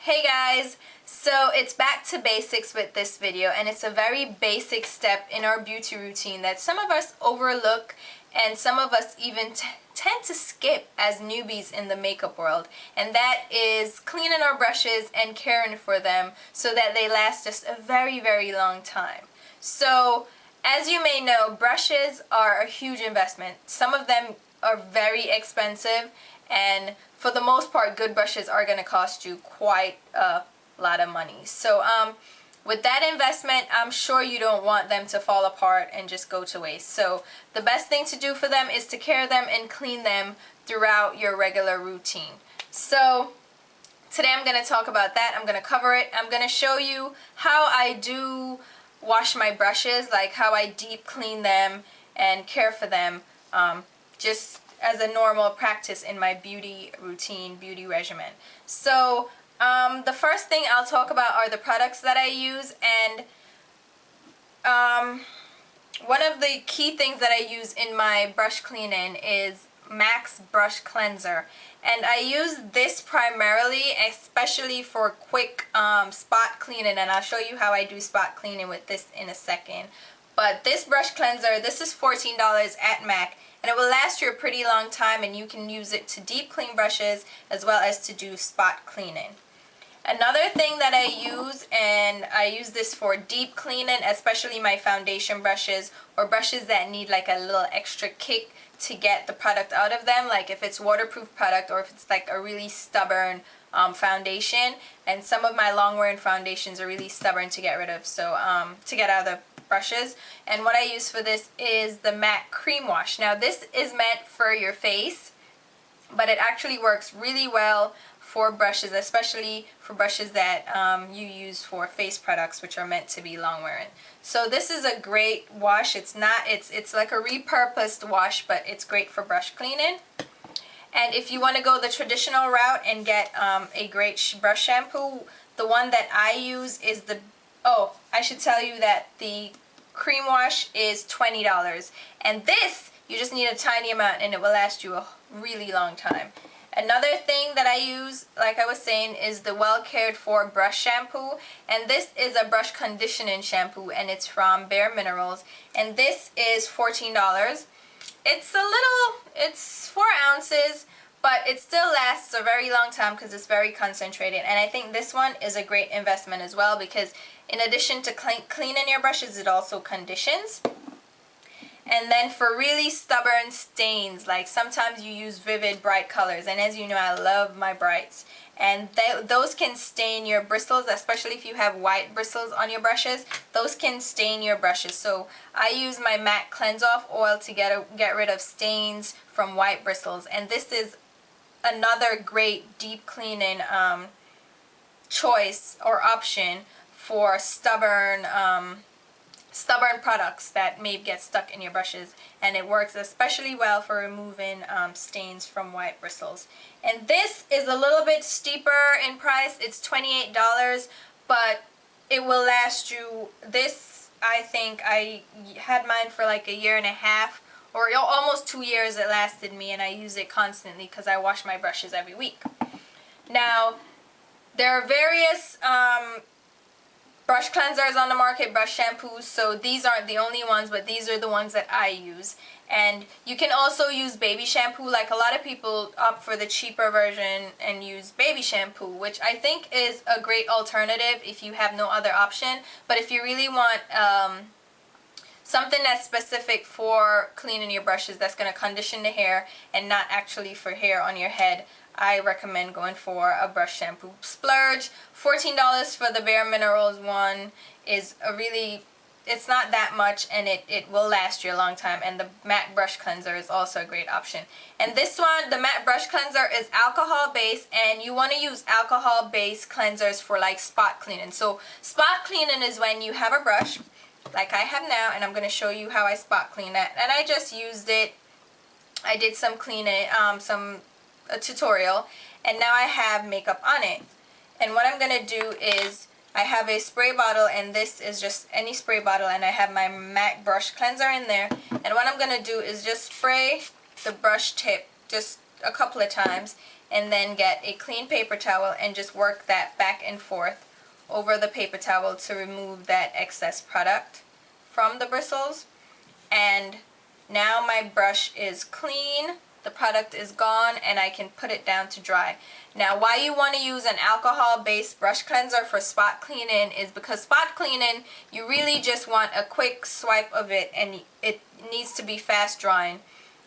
Hey guys, so it's back to basics with this video, and it's a very basic step in our beauty routine that some of us overlook and some of us even tend to skip as newbies in the makeup world, and that is cleaning our brushes and caring for them so that they last us a very long time. So as you may know, brushes are a huge investment. Some of them are very expensive, and for the most part, good brushes are going to cost you quite a lot of money. So with that investment, I'm sure you don't want them to fall apart and just go to waste. So the best thing to do for them is to care them and clean them throughout your regular routine. So today I'm going to talk about that. I'm going to cover it. I'm going to show you how I do wash my brushes, like how I deep clean them and care for them, just as a normal practice in my beauty routine, beauty regimen. So the first thing I'll talk about are the products that I use, and one of the key things that I use in my brush cleaning is MAC's brush cleanser, and I use this primarily especially for quick spot cleaning, and I'll show you how I do spot cleaning with this in a second. But this brush cleanser, this is $14 at MAC, and it will last you a pretty long time, and you can use it to deep clean brushes as well as to do spot cleaning. Another thing that I use, and I use this for deep cleaning, especially my foundation brushes or brushes that need like a little extra kick to get the product out of them, like if it's waterproof product or if it's like a really stubborn foundation, and some of my long wearing foundations are really stubborn to get rid of, so to get out of the brushes. And what I use for this is the MAC cream wash. Now this is meant for your face, but it actually works really well for brushes, especially for brushes that you use for face products, which are meant to be long wearing. So this is a great wash. It's like a repurposed wash, but it's great for brush cleaning. And if you want to go the traditional route and get a great brush shampoo, the one that I use is the, oh, I should tell you that the cream wash is $20, and this you just need a tiny amount and it will last you a really long time. Another thing that I use, like I was saying, is the Well Cared For brush shampoo, and this is a brush conditioning shampoo, and it's from Bare Minerals, and this is $14. It's 4 ounces, but it still lasts a very long time because it's very concentrated. And I think this one is a great investment as well, because in addition to cleaning your brushes, it also conditions. And then for really stubborn stains, like sometimes you use vivid bright colors, and as you know, I love my brights, and those can stain your bristles, especially if you have white bristles on your brushes. Those can stain your brushes. So I use my MAC Cleanse Off oil to get rid of stains from white bristles, and this is another great deep cleaning choice or option for stubborn products that may get stuck in your brushes, and it works especially well for removing stains from white bristles. And this is a little bit steeper in price. It's $28, but it will last you, this, I think I had mine for like a year and a half, or almost 2 years it lasted me, and I use it constantly because I wash my brushes every week. Now, there are various brush cleansers on the market, brush shampoos, so these aren't the only ones, but these are the ones that I use. And you can also use baby shampoo. Like a lot of people opt for the cheaper version and use baby shampoo, which I think is a great alternative if you have no other option. But if you really want something that's specific for cleaning your brushes, that's going to condition the hair and not actually for hair on your head, I recommend going for a brush shampoo. Splurge. $14 for the Bare Minerals one is a really, it's not that much, and it will last you a long time. And the MAC brush cleanser is also a great option. And this one, the MAC brush cleanser, is alcohol based, and you want to use alcohol based cleansers for like spot cleaning. So spot cleaning is when you have a brush like I have now, and I'm going to show you how I spot clean that. And I just used it, I did some cleaning, a tutorial, and now I have makeup on it. And what I'm going to do is, I have a spray bottle, and this is just any spray bottle, and I have my MAC brush cleanser in there. And what I'm going to do is just spray the brush tip just a couple of times, and then get a clean paper towel and just work that back and forth over the paper towel to remove that excess product from the bristles. And now my brush is clean, the product is gone, and I can put it down to dry. Now, why you want to use an alcohol-based brush cleanser for spot cleaning is because spot cleaning, you really just want a quick swipe of it, and it needs to be fast drying.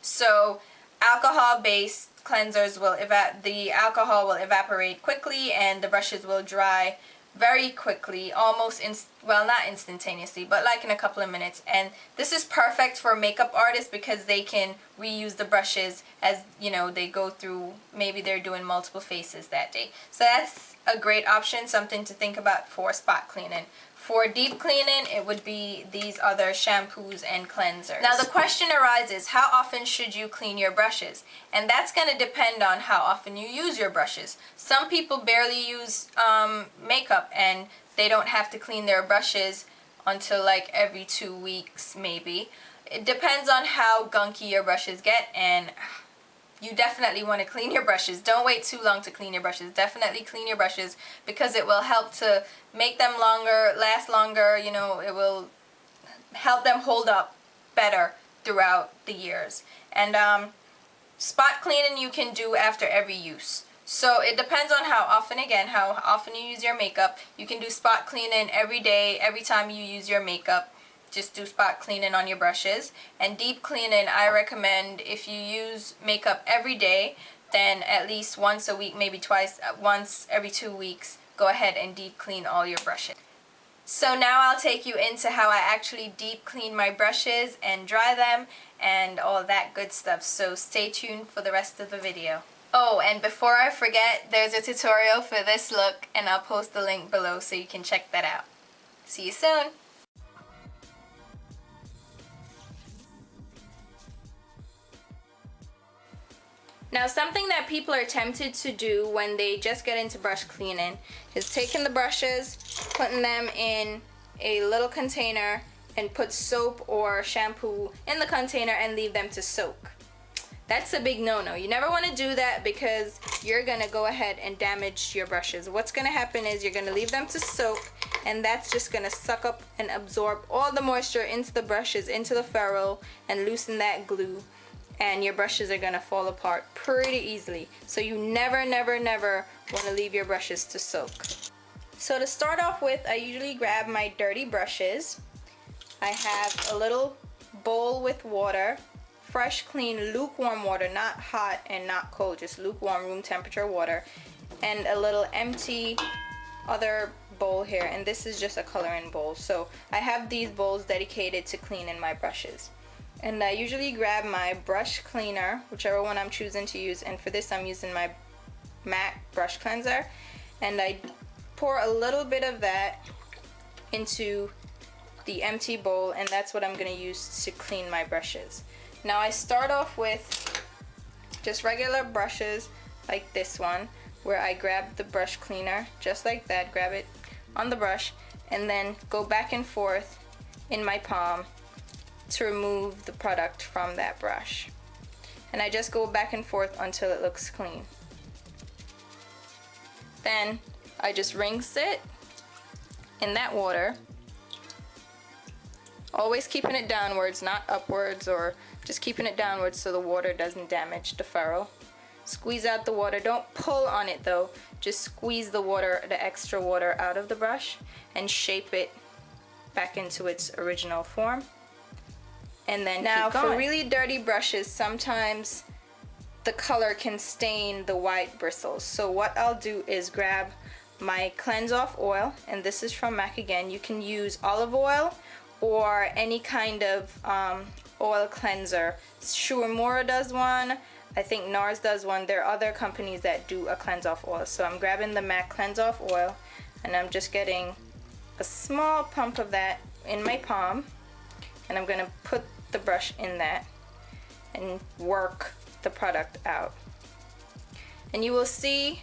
So alcohol-based cleansers will the alcohol will evaporate quickly, and the brushes will dry very quickly, almost well, not instantaneously, but like in a couple of minutes. And this is perfect for makeup artists because they can reuse the brushes as, you know, they go through, maybe they're doing multiple faces that day. So that's a great option, something to think about for spot cleaning. For deep cleaning, it would be these other shampoos and cleansers. Now the question arises, how often should you clean your brushes? And that's going to depend on how often you use your brushes. Some people barely use makeup and they don't have to clean their brushes until like every 2 weeks maybe. It depends on how gunky your brushes get, and you definitely want to clean your brushes. Don't wait too long to clean your brushes. Definitely clean your brushes because it will help to make them longer, last longer. You know, it will help them hold up better throughout the years. And spot cleaning you can do after every use. So it depends on how often, again, how often you use your makeup. You can do spot cleaning every day, every time you use your makeup. Just do spot cleaning on your brushes. And deep cleaning, I recommend if you use makeup every day, then at least once a week, maybe once every 2 weeks, go ahead and deep clean all your brushes. So now I'll take you into how I actually deep clean my brushes and dry them and all that good stuff. So stay tuned for the rest of the video. Oh, and before I forget, there's a tutorial for this look, and I'll post the link below so you can check that out. See you soon! Now, something that people are tempted to do when they just get into brush cleaning is taking the brushes, putting them in a little container, and put soap or shampoo in the container and leave them to soak. That's a big no-no. You never want to do that because you're going to go ahead and damage your brushes. What's going to happen is you're going to leave them to soak, and that's just going to suck up and absorb all the moisture into the brushes, into the ferrule, and loosen that glue. And your brushes are going to fall apart pretty easily. So you never, never, never want to leave your brushes to soak. So to start off with, I usually grab my dirty brushes. I have a little bowl with water. Fresh, clean, lukewarm water, not hot and not cold, just lukewarm room temperature water, and a little empty other bowl here, and this is just a coloring bowl. So I have these bowls dedicated to cleaning my brushes, and I usually grab my brush cleaner, whichever one I'm choosing to use, and for this I'm using my MAC brush cleanser, and I pour a little bit of that into the empty bowl, and that's what I'm going to use to clean my brushes. Now I start off with just regular brushes like this one, where I grab the brush cleaner just like that, grab it on the brush, and then go back and forth in my palm to remove the product from that brush. And I just go back and forth until it looks clean. Then I just rinse it in that water, always keeping it downwards, not upwards, or just keeping it downwards so the water doesn't damage the ferrule. Squeeze out the water. Don't pull on it though. Just squeeze the water, the extra water out of the brush, and shape it back into its original form. And then now for really dirty brushes, sometimes the color can stain the white bristles. So what I'll do is grab my cleanse off oil, and this is from MAC again. You can use olive oil or any kind of oil cleanser. Shuimura does one, I think NARS does one. There are other companies that do a cleanse off oil. So I'm grabbing the MAC cleanse off oil, and I'm just getting a small pump of that in my palm, and I'm going to put the brush in that and work the product out. And you will see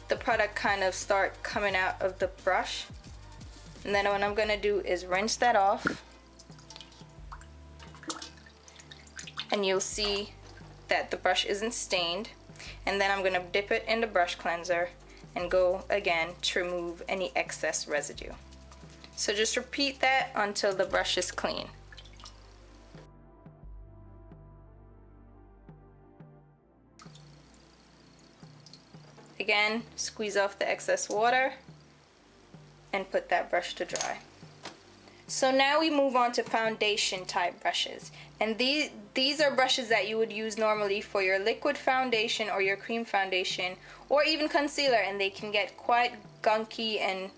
the product kind of start coming out of the brush. And then what I'm going to do is rinse that off, and you'll see that the brush isn't stained. and then I'm going to dip it in the brush cleanser and go again to remove any excess residue. So just repeat that until the brush is clean. Again, squeeze off the excess water and put that brush to dry. So now we move on to foundation type brushes, and these are brushes that you would use normally for your liquid foundation or your cream foundation or even concealer, and they can get quite gunky and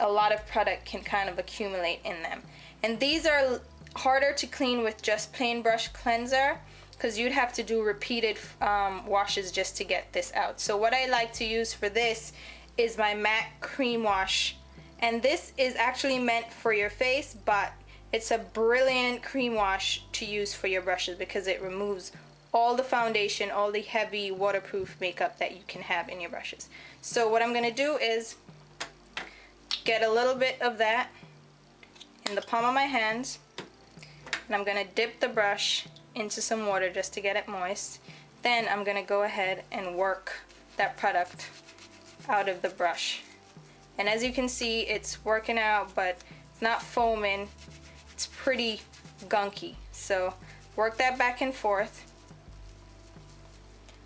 a lot of product can kind of accumulate in them. And these are harder to clean with just plain brush cleanser because you'd have to do repeated washes just to get this out. So what I like to use for this is my MAC cream wash, and this is actually meant for your face, but it's a brilliant cream wash to use for your brushes because it removes all the foundation, all the heavy waterproof makeup that you can have in your brushes. So what I'm gonna do is get a little bit of that in the palm of my hands, and I'm gonna dip the brush into some water just to get it moist. Then I'm gonna go ahead and work that product out of the brush. And as you can see, it's working out, but it's not foaming. It's pretty gunky. So work that back and forth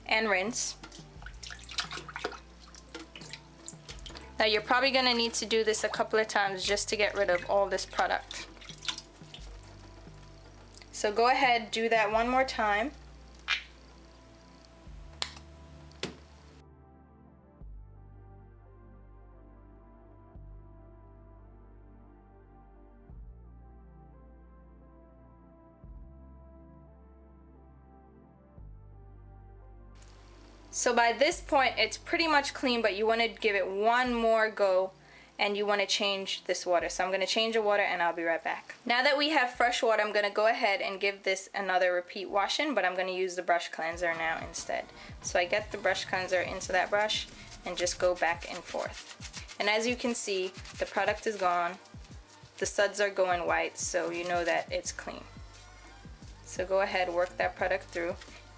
and rinse. Now you're probably gonna need to do this a couple of times just to get rid of all this product. So go ahead, do that one more time. So by this point it's pretty much clean, but you want to give it one more go and you want to change this water. So I'm going to change the water and I'll be right back. Now that we have fresh water, I'm going to go ahead and give this another repeat washing, but I'm going to use the brush cleanser now instead. So I get the brush cleanser into that brush and just go back and forth. And as you can see, the product is gone. The suds are going white, so you know that it's clean. So go ahead, work that product through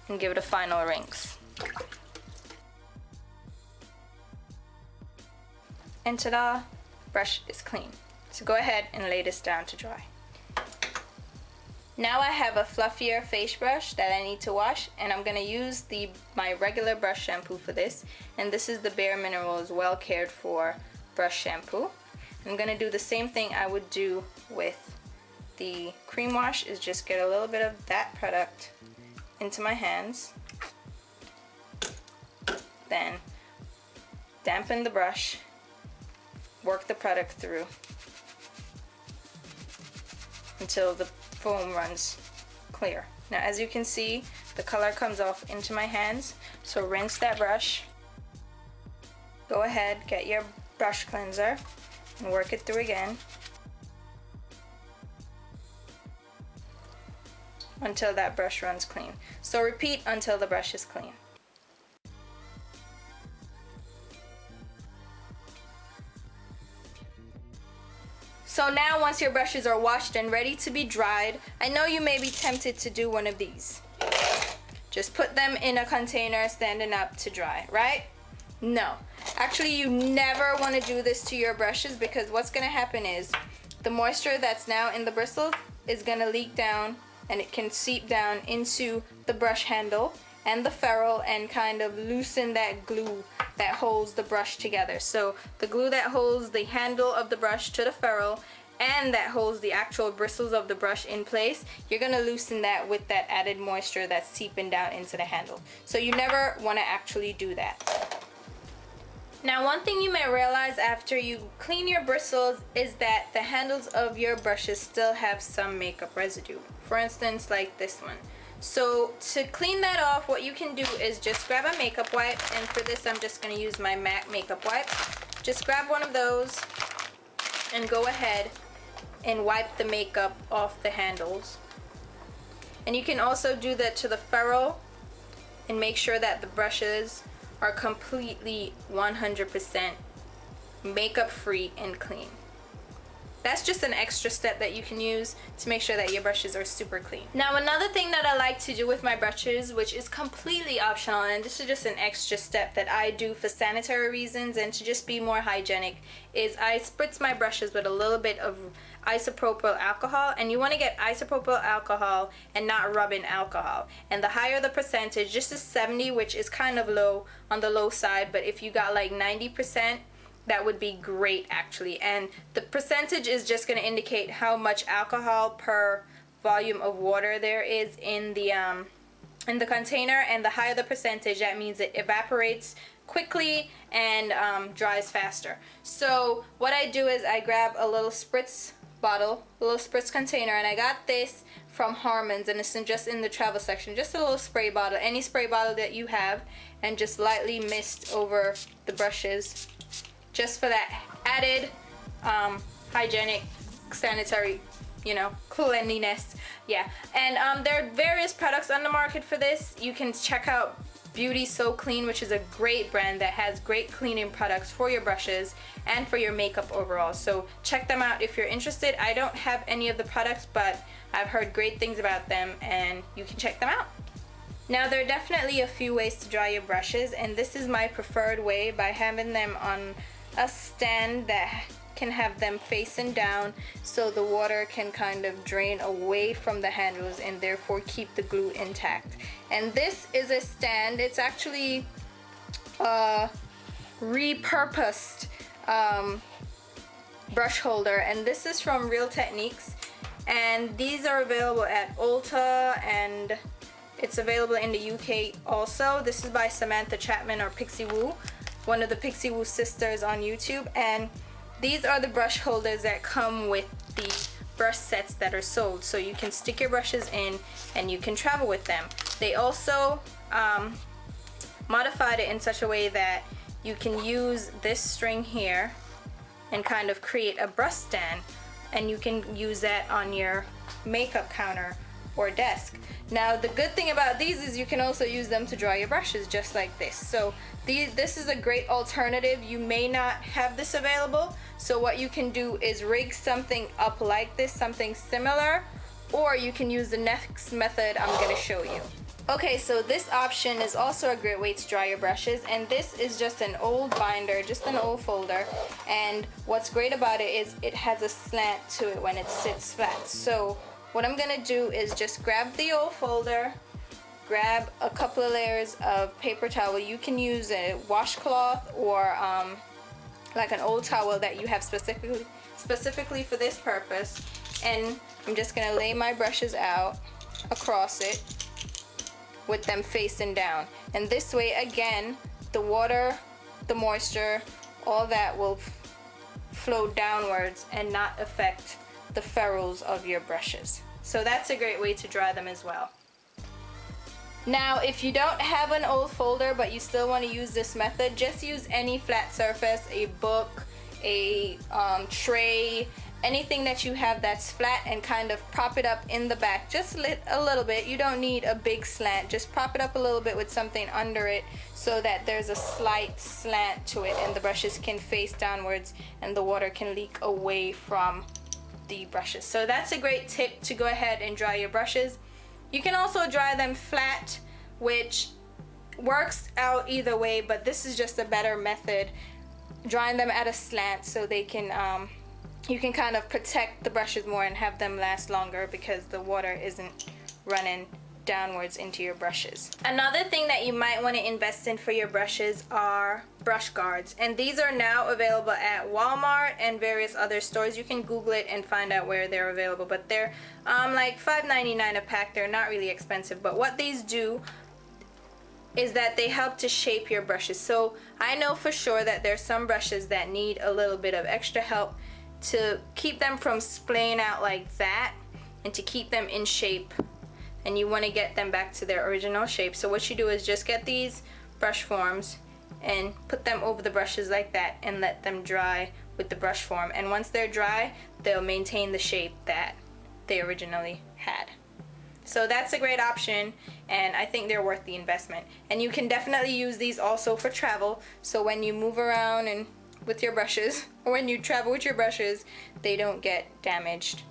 and give it a final rinse. And ta-da, brush is clean. So go ahead and lay this down to dry. Now I have a fluffier face brush that I need to wash, and I'm gonna use my regular brush shampoo for this, and this is the Bare Minerals Well Cared For brush shampoo. I'm gonna do the same thing I would do with the cream wash, is just get a little bit of that product into my hands, then dampen the brush, work the product through until the foam runs clear. Now as you can see, the color comes off into my hands, so rinse that brush. Go ahead, get your brush cleanser and work it through again until that brush runs clean. So repeat until the brush is clean. So now once your brushes are washed and ready to be dried, I know you may be tempted to do one of these. Just put them in a container standing up to dry, right? No. Actually, you never want to do this to your brushes, because what's going to happen is the moisture that's now in the bristles is going to leak down, and it can seep down into the brush handle and the ferrule and kind of loosen that glue that holds the brush together. So the glue that holds the handle of the brush to the ferrule and that holds the actual bristles of the brush in place, you're gonna loosen that with that added moisture that's seeping down into the handle. So you never wanna actually do that. Now one thing you may realize after you clean your bristles is that the handles of your brushes still have some makeup residue. For instance, like this one. So to clean that off, what you can do is just grab a makeup wipe, and for this I'm just going to use my MAC makeup wipe. Just grab one of those and go ahead and wipe the makeup off the handles. And you can also do that to the ferrule and make sure that the brushes are completely 100% makeup free and clean. that's just an extra step that you can use to make sure that your brushes are super clean. Now another thing that I like to do with my brushes, which is completely optional, and this is just an extra step that I do for sanitary reasons and to just be more hygienic, is I spritz my brushes with a little bit of isopropyl alcohol. And you want to get isopropyl alcohol and not rubbing alcohol, and the higher the percentage, just as 70, which is kind of low on the low side, but if you got like 90%, that would be great actually. And the percentage is just going to indicate how much alcohol per volume of water there is in the container, and the higher the percentage, that means it evaporates quickly and dries faster. So what I do is I grab a little spritz bottle, a little spritz container, and I got this from Harmon's, and it's just in the travel section, just a little spray bottle, any spray bottle that you have, and just lightly mist over the brushes, just for that added hygienic, sanitary, you know, cleanliness. Yeah. And there are various products on the market for this. You can check out Beauty So Clean, which is a great brand that has great cleaning products for your brushes and for your makeup overall. So check them out if you're interested. I don't have any of the products, but I've heard great things about them, and you can check them out. Now there are definitely a few ways to dry your brushes, and this is my preferred way, by having them on a stand that can have them facing down so the water can kind of drain away from the handles and therefore keep the glue intact. And this is a stand, it's actually a repurposed brush holder, and this is from Real Techniques, and these are available at Ulta, and it's available in the UK also. This is by Samantha Chapman, or Pixie Woo, one of the Pixie Woo sisters on YouTube, and these are the brush holders that come with the brush sets that are sold, so you can stick your brushes in and you can travel with them. They also modified it in such a way that you can use this string here and kind of create a brush stand, and you can use that on your makeup counter or desk. Now the good thing about these is you can also use them to dry your brushes just like this. So this is a great alternative. You may not have this available, so what you can do is rig something up like this, something similar, or you can use the next method I'm going to show you. Okay, so this option is also a great way to dry your brushes, and this is just an old binder, just an old folder, and what's great about it is it has a slant to it when it sits flat. So what I'm gonna do is just grab the old folder, grab a couple of layers of paper towel. You can use a washcloth or like an old towel that you have specifically for this purpose, and I'm just gonna lay my brushes out across it with them facing down, and this way again the water, the moisture, all that will flow downwards and not affect the ferrules of your brushes. So that's a great way to dry them as well. Now if you don't have an old folder but you still want to use this method, just use any flat surface, a book, a tray, anything that you have that's flat, and kind of prop it up in the back just a little bit. You don't need a big slant, just prop it up a little bit with something under it so that there's a slight slant to it and the brushes can face downwards and the water can leak away from the brushes. So that's a great tip to go ahead and dry your brushes. You can also dry them flat, which works out either way, but this is just a better method, drying them at a slant so they can you can kind of protect the brushes more and have them last longer because the water isn't running downwards into your brushes. Another thing that you might want to invest in for your brushes are brush guards, and these are now available at Walmart and various other stores. You can Google it and find out where they're available, but they're like $5.99 a pack. They're not really expensive, but what these do is that they help to shape your brushes. So I know for sure that there's some brushes that need a little bit of extra help to keep them from splaying out like that and to keep them in shape, and you want to get them back to their original shape. So what you do is just get these brush forms and put them over the brushes like that and let them dry with the brush form, and once they're dry they'll maintain the shape that they originally had. So that's a great option, and I think they're worth the investment. And you can definitely use these also for travel, so when you move around and with your brushes, or when you travel with your brushes, they don't get damaged.